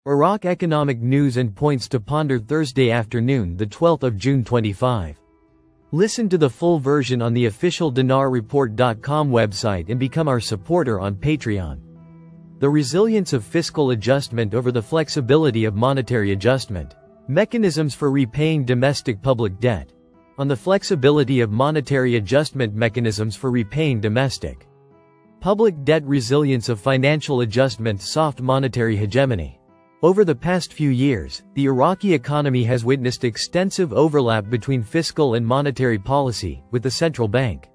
Iraq economic news and points to ponder Thursday afternoon, the 12th of June 25. Listen to the full version on the official dinarreport.com website and become our supporter on Patreon. The resilience of fiscal adjustment over the flexibility of monetary adjustment. Mechanisms for repaying domestic public debt. On the flexibility of monetary adjustment mechanisms for repaying domestic public debt. Resilience of financial adjustment. Soft monetary hegemony. Over the past few years, the Iraqi economy has witnessed extensive overlap between fiscal and monetary policy, with the central bank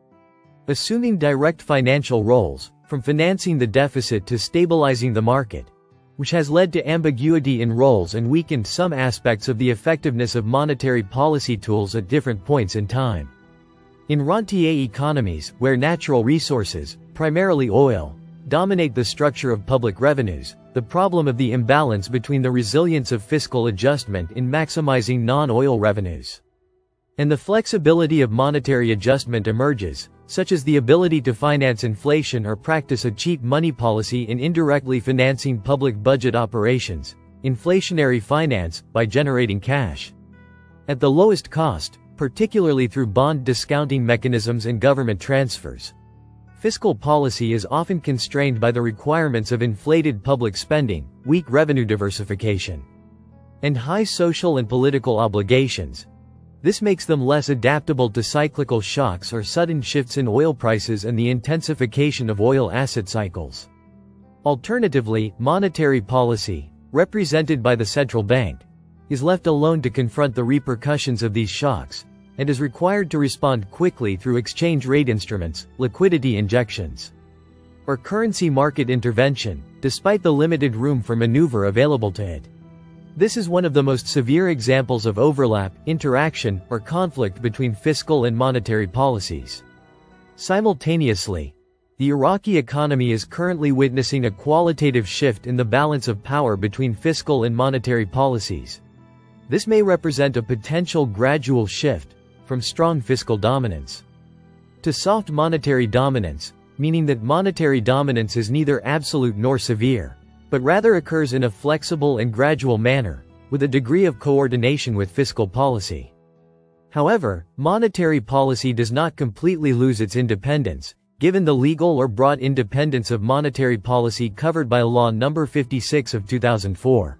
assuming direct financial roles, from financing the deficit to stabilizing the market, which has led to ambiguity in roles and weakened some aspects of the effectiveness of monetary policy tools at different points in time. In rentier economies, where natural resources, primarily oil, dominate the structure of public revenues, the problem of the imbalance between the resilience of fiscal adjustment in maximizing non-oil revenues and the flexibility of monetary adjustment emerges, such as the ability to finance inflation or practice a cheap money policy in indirectly financing public budget operations, inflationary finance, by generating cash at the lowest cost, particularly through bond discounting mechanisms and government transfers. Fiscal policy is often constrained by the requirements of inflated public spending, weak revenue diversification, and high social and political obligations. This makes them less adaptable to cyclical shocks or sudden shifts in oil prices and the intensification of oil asset cycles. Alternatively, monetary policy, represented by the central bank, is left alone to confront the repercussions of these shocks, and is required to respond quickly through exchange rate instruments, liquidity injections, or currency market intervention, despite the limited room for maneuver available to it. This is one of the most severe examples of overlap, interaction, or conflict between fiscal and monetary policies. Simultaneously, the Iraqi economy is currently witnessing a qualitative shift in the balance of power between fiscal and monetary policies. This may represent a potential gradual shift from strong fiscal dominance to soft monetary dominance, meaning that monetary dominance is neither absolute nor severe, but rather occurs in a flexible and gradual manner, with a degree of coordination with fiscal policy. However, monetary policy does not completely lose its independence, given the legal or broad independence of monetary policy covered by Law No. 56 of 2004.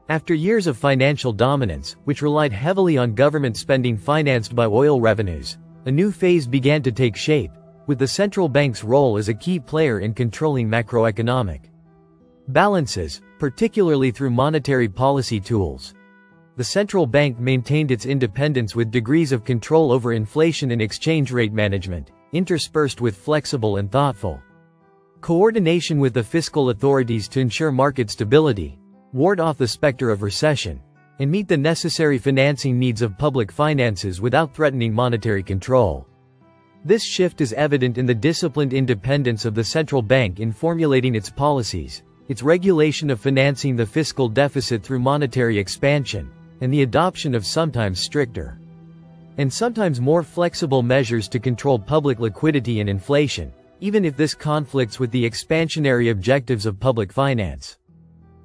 After years of financial dominance, which relied heavily on government spending financed by oil revenues, a new phase began to take shape, with the central bank's role as a key player in controlling macroeconomic balances, particularly through monetary policy tools. The central bank maintained its independence with degrees of control over inflation and exchange rate management, interspersed with flexible and thoughtful coordination with the fiscal authorities to ensure market stability, ward off the specter of recession, and meet the necessary financing needs of public finances without threatening monetary control. This shift is evident in the disciplined independence of the central bank in formulating its policies, its regulation of financing the fiscal deficit through monetary expansion, and the adoption of sometimes stricter and sometimes more flexible measures to control public liquidity and inflation, even if this conflicts with the expansionary objectives of public finance.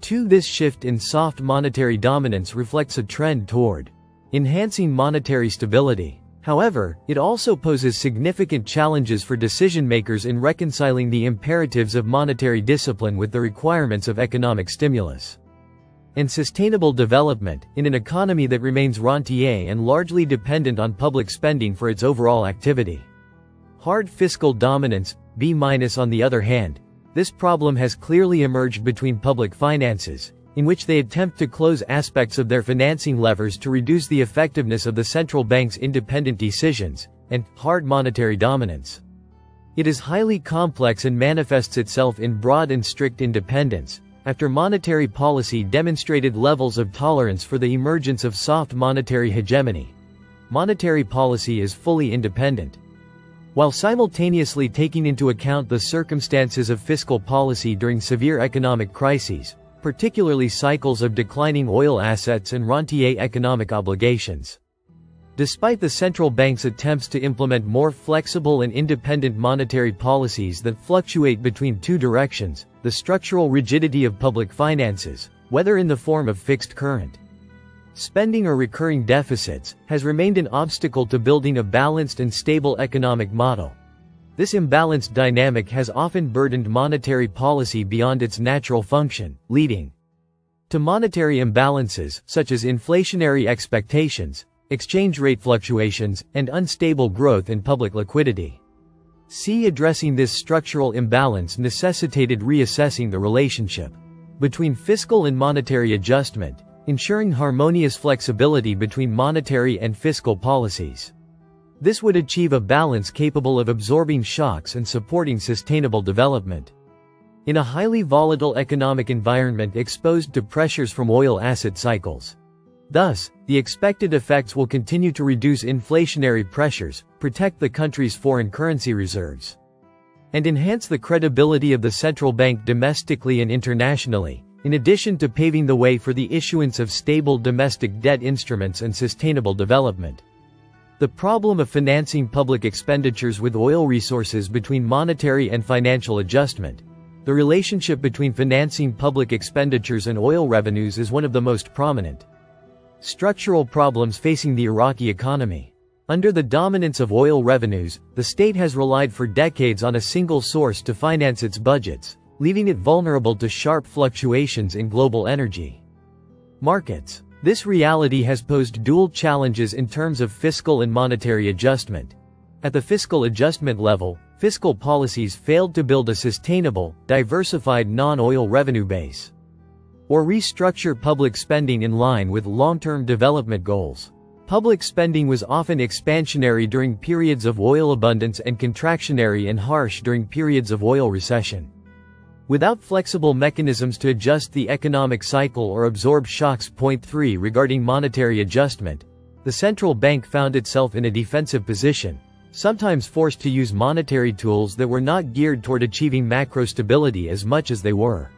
2. This shift in soft monetary dominance reflects a trend toward enhancing monetary stability. However, it also poses significant challenges for decision-makers in reconciling the imperatives of monetary discipline with the requirements of economic stimulus and sustainable development, in an economy that remains rentier and largely dependent on public spending for its overall activity. Hard fiscal dominance, B-. On the other hand, this problem has clearly emerged between public finances, in which they attempt to close aspects of their financing levers to reduce the effectiveness of the central bank's independent decisions, and hard monetary dominance. It is highly complex and manifests itself in broad and strict independence, after monetary policy demonstrated levels of tolerance for the emergence of soft monetary hegemony. Monetary policy is fully independent, while simultaneously taking into account the circumstances of fiscal policy during severe economic crises, particularly cycles of declining oil assets and rentier economic obligations. Despite the central bank's attempts to implement more flexible and independent monetary policies that fluctuate between two directions, the structural rigidity of public finances, whether in the form of fixed current spending or recurring deficits, has remained an obstacle to building a balanced and stable economic model. This imbalanced dynamic has often burdened monetary policy beyond its natural function, leading to monetary imbalances, such as inflationary expectations, exchange rate fluctuations, and unstable growth in public liquidity. Addressing this structural imbalance necessitated reassessing the relationship between fiscal and monetary adjustment, ensuring harmonious flexibility between monetary and fiscal policies. This would achieve a balance capable of absorbing shocks and supporting sustainable development. In a highly volatile economic environment exposed to pressures from oil asset cycles, thus, the expected effects will continue to reduce inflationary pressures, protect the country's foreign currency reserves, and enhance the credibility of the central bank domestically and internationally, in addition to paving the way for the issuance of stable domestic debt instruments and sustainable development. The problem of financing public expenditures with oil resources between monetary and financial adjustment. The relationship between financing public expenditures and oil revenues is one of the most prominent structural problems facing the Iraqi economy. Under the dominance of oil revenues, the state has relied for decades on a single source to finance its budgets, leaving it vulnerable to sharp fluctuations in global energy markets. This reality has posed dual challenges in terms of fiscal and monetary adjustment. At the fiscal adjustment level, fiscal policies failed to build a sustainable, diversified non-oil revenue base, or restructure public spending in line with long-term development goals. Public spending was often expansionary during periods of oil abundance and contractionary and harsh during periods of oil recession. Without flexible mechanisms to adjust the economic cycle or absorb shocks. Point 3 regarding monetary adjustment, the central bank found itself in a defensive position, sometimes forced to use monetary tools that were not geared toward achieving macro stability as much as they were.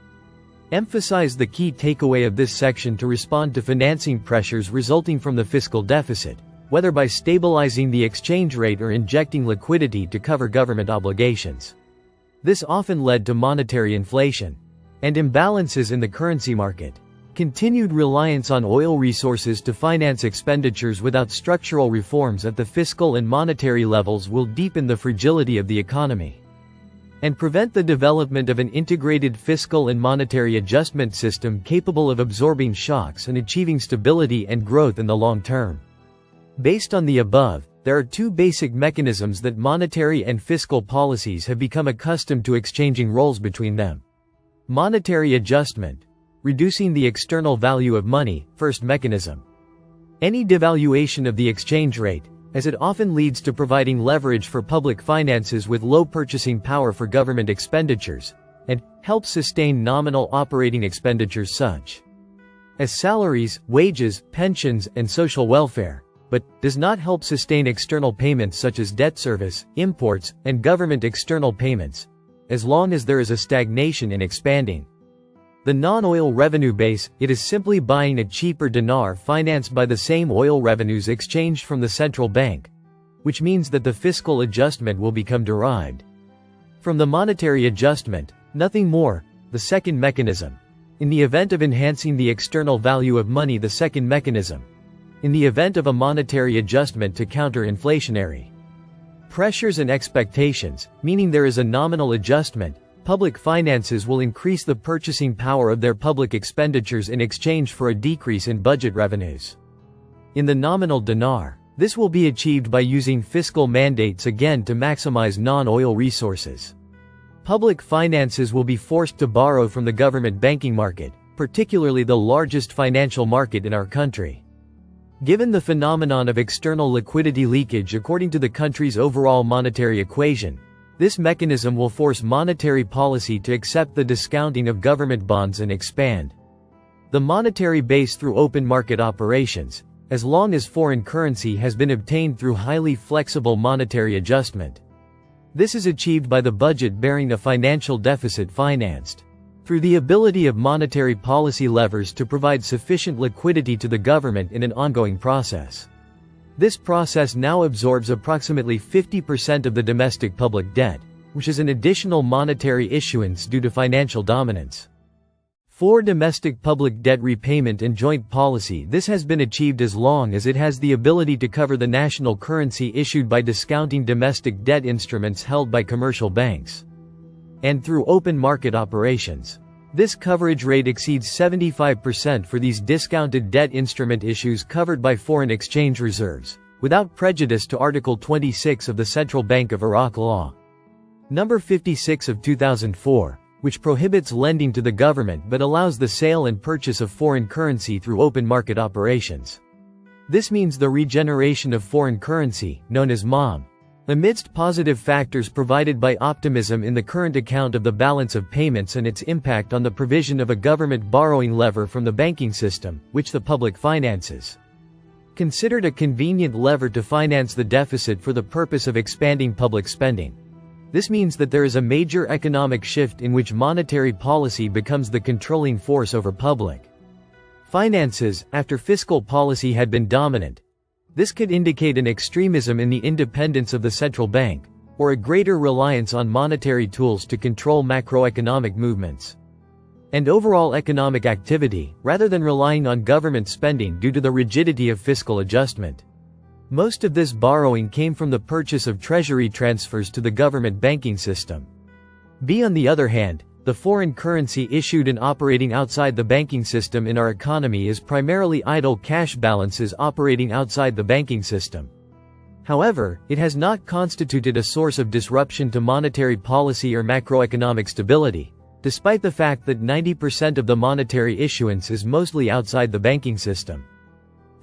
Emphasize the key takeaway of this section to respond to financing pressures resulting from the fiscal deficit, whether by stabilizing the exchange rate or injecting liquidity to cover government obligations. This often led to monetary inflation and imbalances in the currency market. Continued reliance on oil resources to finance expenditures without structural reforms at the fiscal and monetary levels will deepen the fragility of the economy and prevent the development of an integrated fiscal and monetary adjustment system capable of absorbing shocks and achieving stability and growth in the long term. Based on the above, there are two basic mechanisms that monetary and fiscal policies have become accustomed to exchanging roles between them. Monetary adjustment, reducing the external value of money, first mechanism. Any devaluation of the exchange rate, as it often leads to providing leverage for public finances with low purchasing power for government expenditures, and helps sustain nominal operating expenditures such as salaries, wages, pensions, and social welfare, but does not help sustain external payments such as debt service, imports, and government external payments, as long as there is a stagnation in expanding the non-oil revenue base. It is simply buying a cheaper dinar financed by the same oil revenues exchanged from the central bank, which means that the fiscal adjustment will become derived from the monetary adjustment, nothing more. The second mechanism. In the event of enhancing the external value of money, the second mechanism. In the event of a monetary adjustment to counter inflationary pressures and expectations, meaning there is a nominal adjustment, public finances will increase the purchasing power of their public expenditures in exchange for a decrease in budget revenues. In the nominal dinar, this will be achieved by using fiscal mandates again to maximize non-oil resources. Public finances will be forced to borrow from the government banking market, particularly the largest financial market in our country. Given the phenomenon of external liquidity leakage according to the country's overall monetary equation, this mechanism will force monetary policy to accept the discounting of government bonds and expand the monetary base through open market operations, as long as foreign currency has been obtained through highly flexible monetary adjustment. This is achieved by the budget bearing a financial deficit financed through the ability of monetary policy levers to provide sufficient liquidity to the government in an ongoing process. This process now absorbs approximately 50% of the domestic public debt, which is an additional monetary issuance due to financial dominance. 4. Domestic public debt repayment and joint policy. This has been achieved as long as it has the ability to cover the national currency issued by discounting domestic debt instruments held by commercial banks, and through open market operations. This coverage rate exceeds 75% for these discounted debt instrument issues covered by foreign exchange reserves, without prejudice to Article 26 of the Central Bank of Iraq Law Number 56 of 2004, which prohibits lending to the government but allows the sale and purchase of foreign currency through open market operations. This means the regeneration of foreign currency, known as MOM. Amidst positive factors provided by optimism in the current account of the balance of payments and its impact on the provision of a government borrowing lever from the banking system, which the public finances. Considered a convenient lever to finance the deficit for the purpose of expanding public spending. This means that there is a major economic shift in which monetary policy becomes the controlling force over public finances, after fiscal policy had been dominant. This could indicate an extremism in the independence of the central bank, or a greater reliance on monetary tools to control macroeconomic movements and overall economic activity, rather than relying on government spending due to the rigidity of fiscal adjustment. Most of this borrowing came from the purchase of treasury transfers to the government banking system. B. On the other hand, the foreign currency issued and operating outside the banking system in our economy is primarily idle cash balances operating outside the banking system. However, it has not constituted a source of disruption to monetary policy or macroeconomic stability, despite the fact that 90% of the monetary issuance is mostly outside the banking system.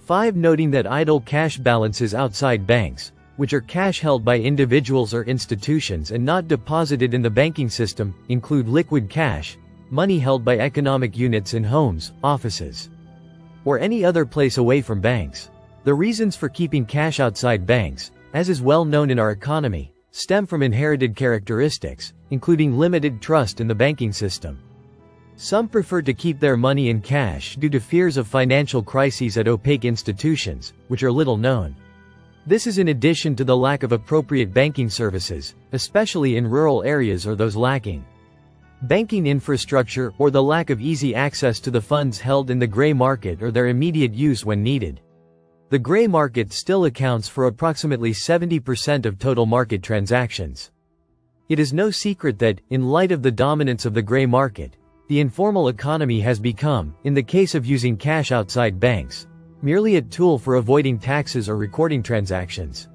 5. Noting that idle cash balances outside banks, which are cash held by individuals or institutions and not deposited in the banking system, include liquid cash, money held by economic units in homes, offices, or any other place away from banks. The reasons for keeping cash outside banks, as is well known in our economy, stem from inherited characteristics, including limited trust in the banking system. Some prefer to keep their money in cash due to fears of financial crises at opaque institutions, which are little known. This is in addition to the lack of appropriate banking services, especially in rural areas or those lacking banking infrastructure, or the lack of easy access to the funds held in the gray market or their immediate use when needed. The gray market still accounts for approximately 70% of total market transactions. It is no secret that, in light of the dominance of the gray market, the informal economy has become, in the case of using cash outside banks, merely a tool for avoiding taxes or recording transactions.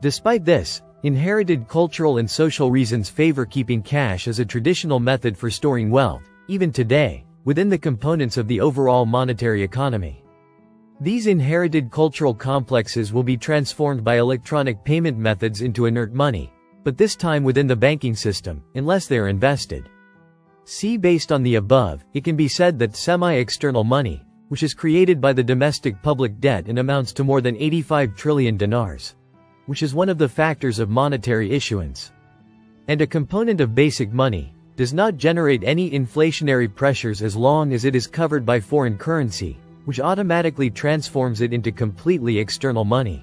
Despite this, inherited cultural and social reasons favor keeping cash as a traditional method for storing wealth, even today, within the components of the overall monetary economy. These inherited cultural complexes will be transformed by electronic payment methods into inert money, but this time within the banking system, unless they are invested. Based on the above, it can be said that semi-external money, which is created by the domestic public debt and amounts to more than 85 trillion dinars, which is one of the factors of monetary issuance, and a component of basic money, does not generate any inflationary pressures as long as it is covered by foreign currency, which automatically transforms it into completely external money,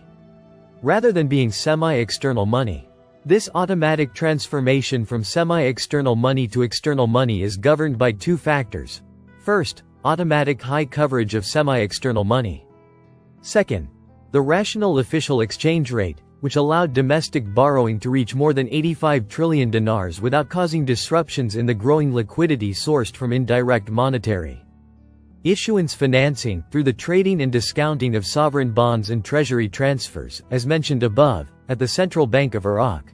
rather than being semi-external money. This automatic transformation from semi-external money to external money is governed by two factors. First, automatic high coverage of semi-external money. Second, the rational official exchange rate, which allowed domestic borrowing to reach more than 85 trillion dinars without causing disruptions in the growing liquidity sourced from indirect monetary issuance financing through the trading and discounting of sovereign bonds and treasury transfers, as mentioned above, at the Central Bank of Iraq.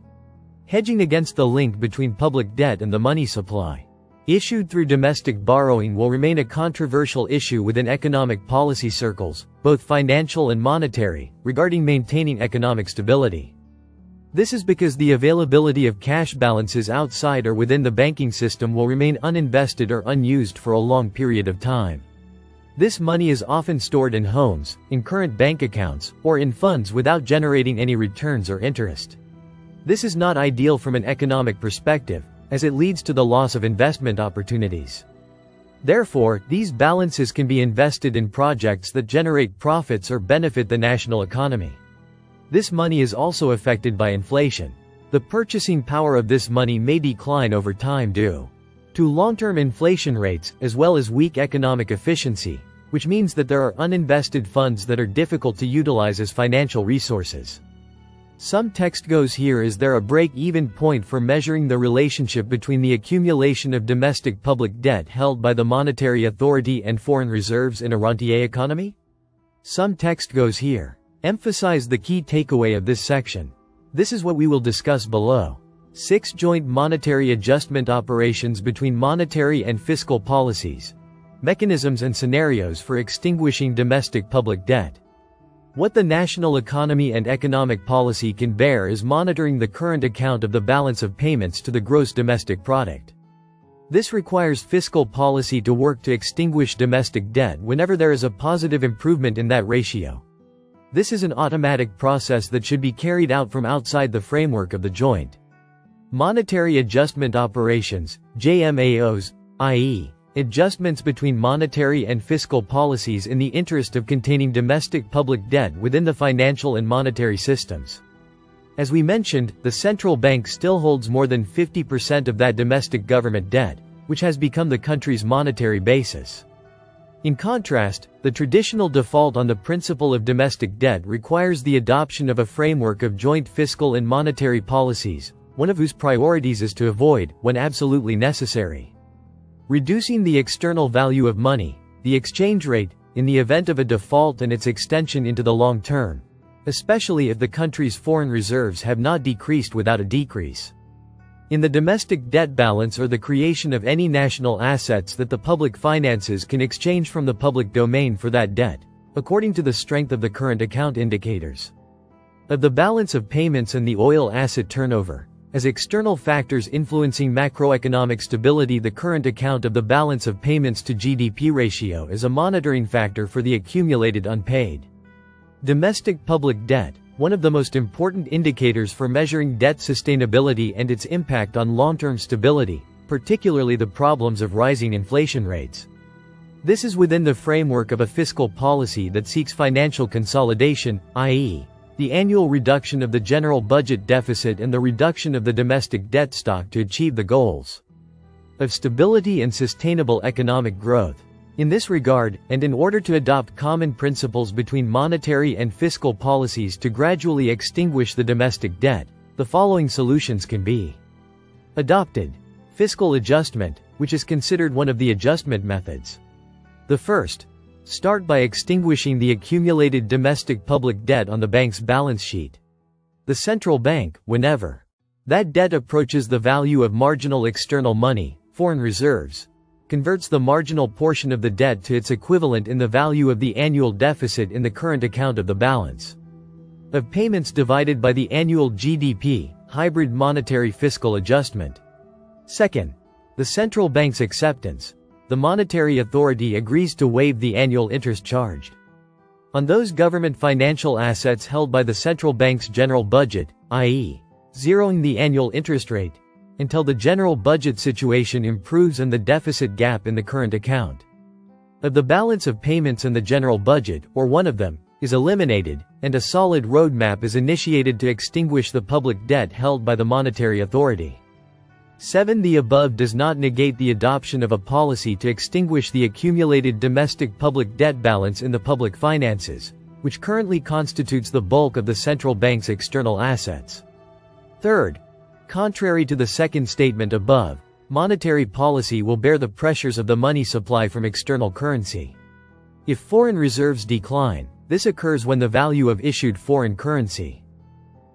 Hedging against the link between public debt and the money supply issued through domestic borrowing will remain a controversial issue within economic policy circles, both financial and monetary, regarding maintaining economic stability. This is because the availability of cash balances outside or within the banking system will remain uninvested or unused for a long period of time. This money is often stored in homes, in current bank accounts, or in funds without generating any returns or interest. This is not ideal from an economic perspective, as it leads to the loss of investment opportunities. Therefore, these balances can be invested in projects that generate profits or benefit the national economy. This money is also affected by inflation. The purchasing power of this money may decline over time due to long-term inflation rates, as well as weak economic efficiency, which means that there are uninvested funds that are difficult to utilize as financial resources. Some text goes here: is there a break-even point for measuring the relationship between the accumulation of domestic public debt held by the monetary authority and foreign reserves in a rentier economy? Some text goes here. Emphasize the key takeaway of this section. This is what we will discuss below. 6 joint monetary adjustment operations between monetary and fiscal policies. Mechanisms and scenarios for extinguishing domestic public debt. What the national economy and economic policy can bear is monitoring the current account of the balance of payments to the gross domestic product. This requires fiscal policy to work to extinguish domestic debt whenever there is a positive improvement in that ratio. This is an automatic process that should be carried out from outside the framework of the joint monetary adjustment operations, JMAOs, i.e., adjustments between monetary and fiscal policies in the interest of containing domestic public debt within the financial and monetary systems. As we mentioned, the central bank still holds more than 50% of that domestic government debt, which has become the country's monetary basis. In contrast, the traditional default on the principle of domestic debt requires the adoption of a framework of joint fiscal and monetary policies, one of whose priorities is to avoid, when absolutely necessary, reducing the external value of money, the exchange rate, in the event of a default and its extension into the long term, especially if the country's foreign reserves have not decreased without a decrease in the domestic debt balance, or the creation of any national assets that the public finances can exchange from the public domain for that debt, according to the strength of the current account indicators of the balance of payments and the oil asset turnover. As external factors influencing macroeconomic stability, the current account of the balance of payments to GDP ratio is a monitoring factor for the accumulated unpaid domestic public debt, one of the most important indicators for measuring debt sustainability and its impact on long-term stability, particularly the problems of rising inflation rates. This is within the framework of a fiscal policy that seeks financial consolidation, i.e., the annual reduction of the general budget deficit and the reduction of the domestic debt stock to achieve the goals of stability and sustainable economic growth. In this regard, and in order to adopt common principles between monetary and fiscal policies to gradually extinguish the domestic debt, the following solutions can be adopted. Fiscal adjustment, which is considered one of the adjustment methods. The first, start by extinguishing the accumulated domestic public debt on the bank's balance sheet. The central bank, whenever that debt approaches the value of marginal external money, foreign reserves, converts the marginal portion of the debt to its equivalent in the value of the annual deficit in the current account of the balance of payments divided by the annual GDP, hybrid monetary fiscal adjustment. Second, the central bank's acceptance. The monetary authority agrees to waive the annual interest charged on those government financial assets held by the central bank's general budget, i.e., zeroing the annual interest rate, until the general budget situation improves and the deficit gap in the current account of the balance of payments and the general budget, or one of them, is eliminated, and a solid roadmap is initiated to extinguish the public debt held by the monetary authority. 7. The above does not negate the adoption of a policy to extinguish the accumulated domestic public debt balance in the public finances, which currently constitutes the bulk of the central bank's external assets. Third, contrary to the second statement above, monetary policy will bear the pressures of the money supply from external currency. If foreign reserves decline, this occurs when the value of issued foreign currency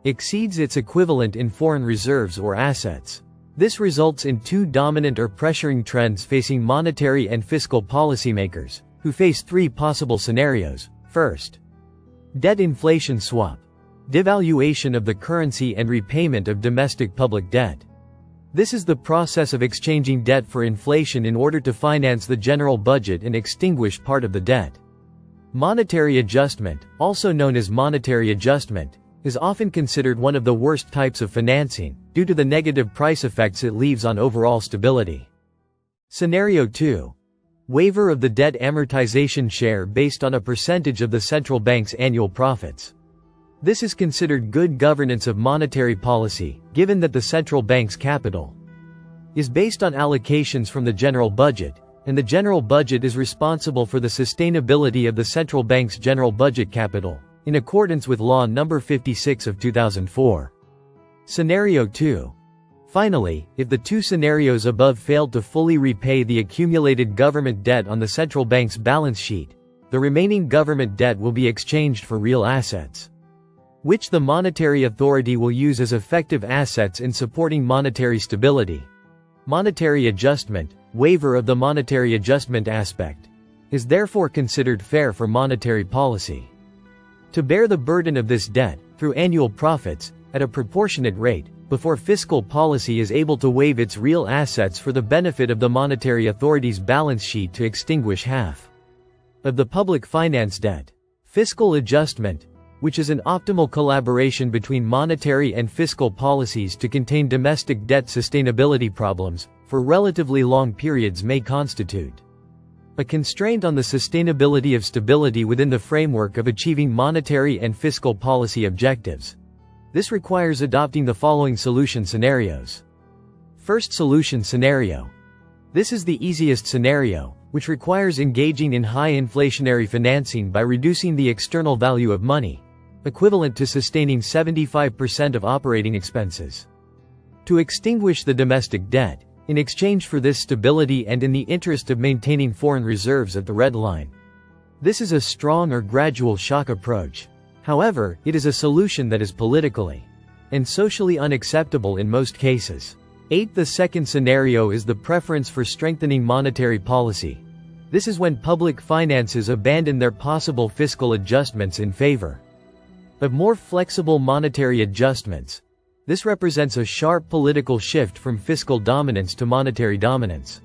exceeds its equivalent in foreign reserves or assets. This results in two dominant or pressuring trends facing monetary and fiscal policymakers, who face 3 possible scenarios. First, debt inflation swap. Devaluation of the currency and repayment of domestic public debt. This is the process of exchanging debt for inflation in order to finance the general budget and extinguish part of the debt. Monetary adjustment, also known as monetary adjustment, is often considered one of the worst types of financing, due to the negative price effects it leaves on overall stability. Scenario 2. Waiver of the debt amortization share based on a percentage of the central bank's annual profits. This is considered good governance of monetary policy, given that the central bank's capital is based on allocations from the general budget, and the general budget is responsible for the sustainability of the central bank's general budget capital, in accordance with Law No. 56 of 2004. Scenario 2. Finally, if the two scenarios above failed to fully repay the accumulated government debt on the central bank's balance sheet, the remaining government debt will be exchanged for real assets, which the monetary authority will use as effective assets in supporting monetary stability. Monetary adjustment, waiver of the monetary adjustment aspect, is therefore considered fair for monetary policy. To bear the burden of this debt, through annual profits, at a proportionate rate, before fiscal policy is able to waive its real assets for the benefit of the monetary authority's balance sheet to extinguish half of the public finance debt. Fiscal adjustment, which is an optimal collaboration between monetary and fiscal policies to contain domestic debt sustainability problems, for relatively long periods, may constitute a constraint on the sustainability of stability within the framework of achieving monetary and fiscal policy objectives. This requires adopting the following solution scenarios. First solution scenario. This is the easiest scenario, which requires engaging in high inflationary financing by reducing the external value of money, equivalent to sustaining 75% of operating expenses, to extinguish the domestic debt, in exchange for this stability and in the interest of maintaining foreign reserves at the red line. This is a strong or gradual shock approach. However, it is a solution that is politically and socially unacceptable in most cases. 8. The second scenario is the preference for strengthening monetary policy. This is when public finances abandon their possible fiscal adjustments in favor of more flexible monetary adjustments. This represents a sharp political shift from fiscal dominance to monetary dominance.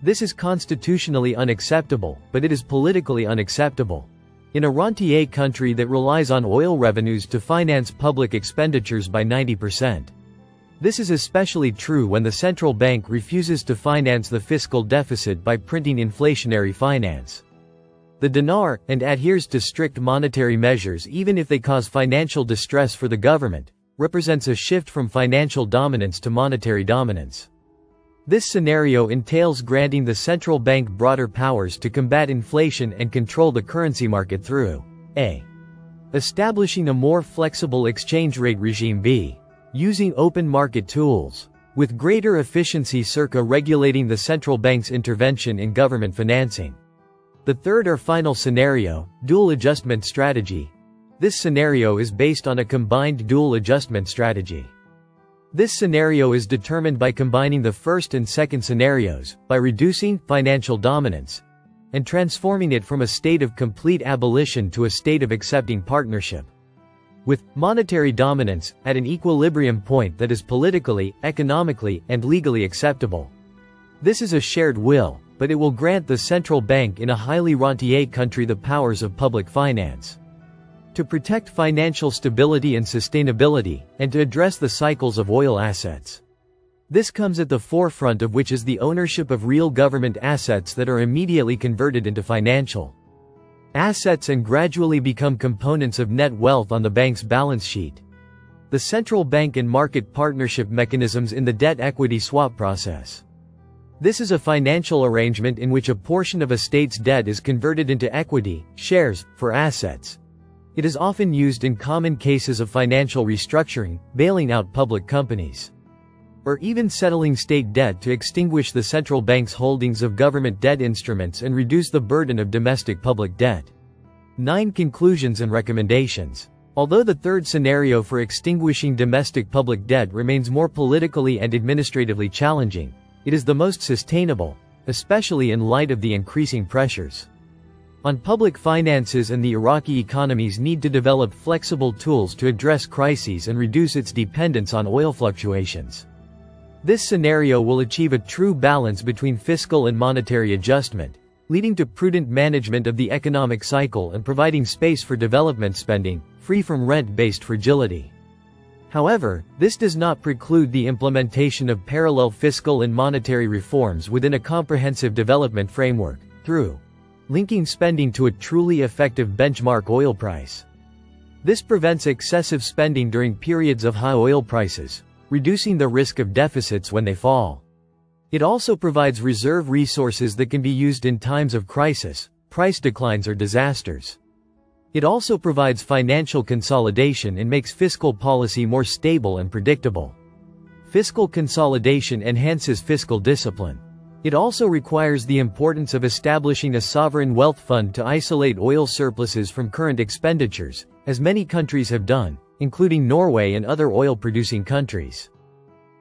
This is constitutionally unacceptable, but it is politically unacceptable. In a rentier country that relies on oil revenues to finance public expenditures by 90%. This is especially true when the central bank refuses to finance the fiscal deficit by printing inflationary finance. The dinar, and adheres to strict monetary measures even if they cause financial distress for the government, represents a shift from financial dominance to monetary dominance. This scenario entails granting the central bank broader powers to combat inflation and control the currency market through a. Establishing a more flexible exchange rate regime, b. Using open market tools with greater efficiency, circa regulating the central bank's intervention in government financing. The third or final scenario, dual adjustment strategy. This scenario is based on a combined dual adjustment strategy. This scenario is determined by combining the first and second scenarios, by reducing financial dominance and transforming it from a state of complete abolition to a state of accepting partnership with monetary dominance at an equilibrium point that is politically, economically, and legally acceptable. This is a shared will, but it will grant the central bank in a highly rentier country the powers of public finance to protect financial stability and sustainability, and to address the cycles of oil assets. This comes at the forefront of which is the ownership of real government assets that are immediately converted into financial assets and gradually become components of net wealth on the bank's balance sheet. The central bank and market partnership mechanisms in the debt equity swap process. This is a financial arrangement in which a portion of a state's debt is converted into equity, shares, for assets. It is often used in common cases of financial restructuring, bailing out public companies, or even settling state debt to extinguish the central bank's holdings of government debt instruments and reduce the burden of domestic public debt. 9. Conclusions and recommendations. Although the third scenario for extinguishing domestic public debt remains more politically and administratively challenging, it is the most sustainable, especially in light of the increasing pressures on public finances, and the Iraqi economy's need to develop flexible tools to address crises and reduce its dependence on oil fluctuations. This scenario will achieve a true balance between fiscal and monetary adjustment, leading to prudent management of the economic cycle and providing space for development spending, free from rent-based fragility. However, this does not preclude the implementation of parallel fiscal and monetary reforms within a comprehensive development framework, through linking spending to a truly effective benchmark oil price. This prevents excessive spending during periods of high oil prices, reducing the risk of deficits when they fall. It also provides reserve resources that can be used in times of crisis, price declines or disasters. It also provides financial consolidation and makes fiscal policy more stable and predictable. Fiscal consolidation enhances fiscal discipline. It also requires the importance of establishing a sovereign wealth fund to isolate oil surpluses from current expenditures, as many countries have done, including Norway and other oil-producing countries.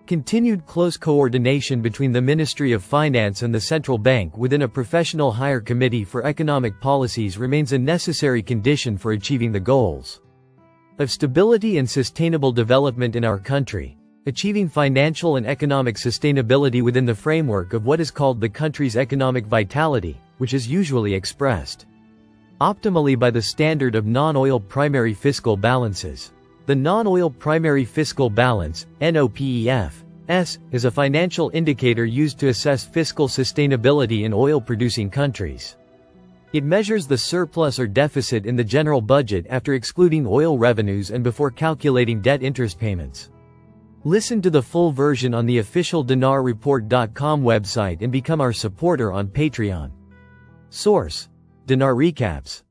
Continued close coordination between the Ministry of Finance and the central bank within a professional higher committee for economic policies remains a necessary condition for achieving the goals of stability and sustainable development in our country. Achieving financial and economic sustainability within the framework of what is called the country's economic vitality, which is usually expressed optimally by the standard of non-oil primary fiscal balances. The non-oil primary fiscal balance, NOPEF, is a financial indicator used to assess fiscal sustainability in oil-producing countries. It measures the surplus or deficit in the general budget after excluding oil revenues and before calculating debt interest payments. Listen to the full version on the official dinarreport.com website and become our supporter on Patreon. Source: Dinar Recaps.